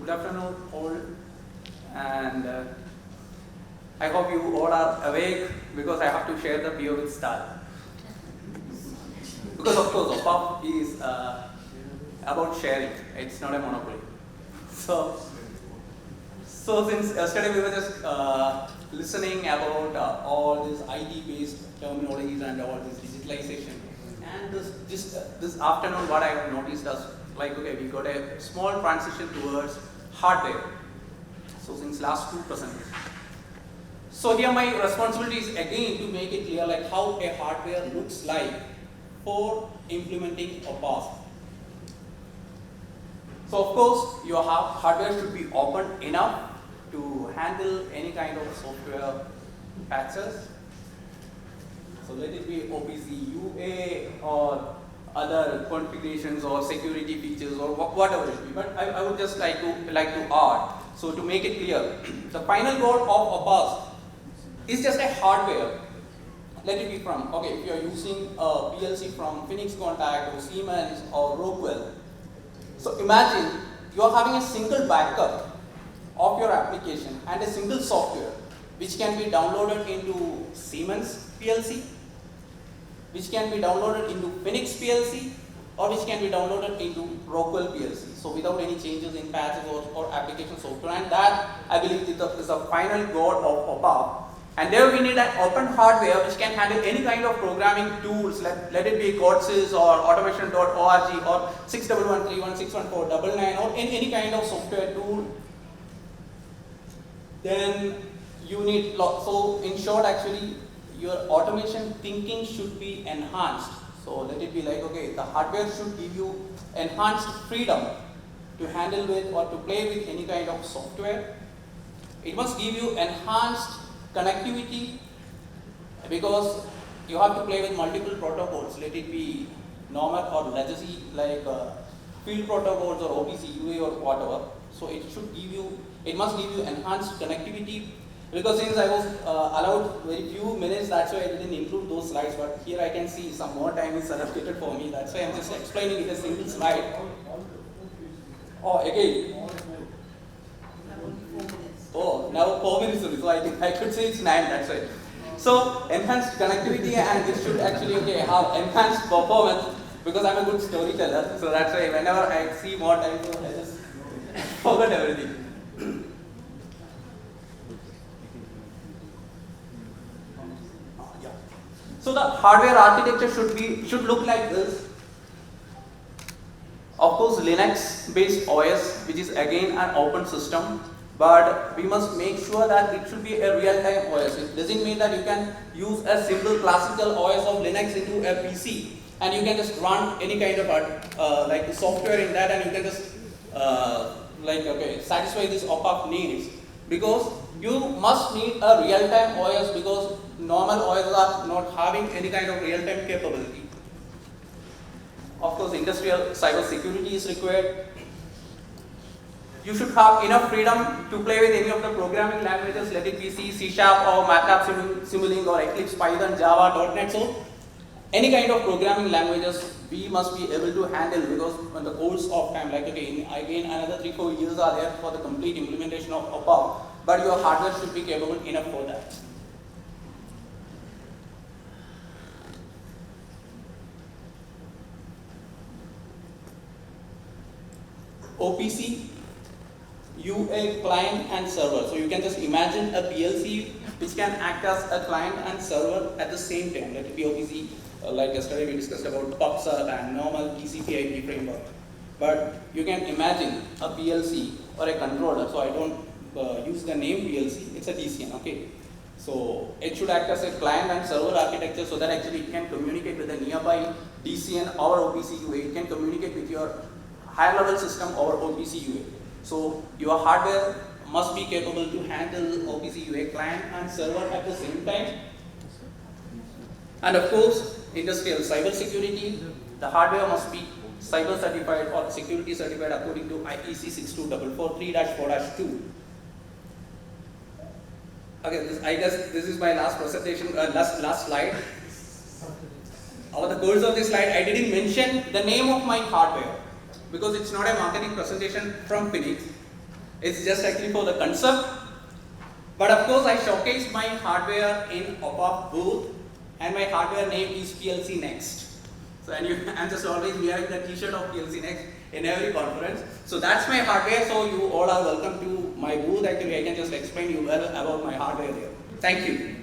Good afternoon all, and I hope you all are awake because I have to share the PO with Star. Because of course, OPAS is about sharing, it's not a monopoly. So since yesterday we were just listening about all these IT-based terminologies and all this digitalization, and this afternoon what I have noticed is like, okay, we got a small transition towards hardware. So since last 2%. So here my responsibility is again to make it clear like how a hardware looks like for implementing OPAS. So of course your hardware should be open enough to handle any kind of software patches. So let it be OPC UA or other configurations or security features or whatever it be. But I would just like to add. So to make it clear, the final goal of OPAS is just a hardware. Let it be from, okay, if you are using a PLC from Phoenix Contact or Siemens or Rockwell. So imagine you are having a single backup of your application and a single software which can be downloaded into Siemens PLC, which can be downloaded into Phoenix PLC, or which can be downloaded into Rockwell PLC. So without any changes in patches or application software, and that I believe is the final goal of OPAS. And there we need an open hardware which can handle any kind of programming tools, let it be Codesys or automation.org or 61131, 61499 or any kind of software tool. Then you need, so in short actually, your automation thinking should be enhanced. So let it be like, okay, the hardware should give you enhanced freedom to handle with or to play with any kind of software. It must give you enhanced connectivity because you have to play with multiple protocols. Let it be normal or legacy like field protocols or OPC UA or whatever. So it must give you enhanced connectivity. Because since I was allowed very few minutes, that's why I didn't include those slides, but here I can see some more time is allocated for me. That's why I'm just explaining it a single slide. Oh, again. Oh, now 4 minutes only, so I could say it's 9, that's right. So, enhanced connectivity, and this should actually have enhanced performance, because I'm a good storyteller, so that's why whenever I see more time, I just forget everything. So the hardware architecture should look like this. Of course, Linux-based OS, which is again an open system, but we must make sure that it should be a real-time OS. It doesn't mean that you can use a simple classical OS of Linux into a PC and you can just run any kind of like software in that, and you can just satisfy this OPAS needs, because you must need a real-time OS because normal OS are not having any kind of real-time capability. Of course, industrial cyber security is required. You should have enough freedom to play with any of the programming languages, let it be C, C# or MATLAB Simulink or Eclipse, Python, Java, .NET. So any kind of programming languages we must be able to handle, because on the course of time, like again another 3-4 years are there for the complete implementation of OPAS, but your hardware should be capable enough for that. OPC, UA, client and server. So you can just imagine a PLC which can act as a client and server at the same time. Let it be OPC, like yesterday we discussed about PubSub and normal TCP/IP framework. But you can imagine a PLC or a controller. So I don't use the name PLC, it's a DCN, okay? So it should act as a client and server architecture, so that actually it can communicate with a nearby DCN or OPC UA. It can communicate with your higher level system or OPC UA. So your hardware must be capable to handle OPC UA client and server at the same time. And of course, industrial cyber security, the hardware must be cyber certified or security certified according to IEC 62443-4-2. Okay, I guess this is my last presentation, last slide. Over the course of this slide, I didn't mention the name of my hardware because it's not a marketing presentation from Phoenix. It's just actually for the concept. But of course, I showcased my hardware in OPAS booth, and my hardware name is PLC Next. So, I'm just always wearing the T-shirt of PLC Next in every conference. So that's my hardware. So you all are welcome to my booth. Actually, I can just explain you well about my hardware there. Thank you.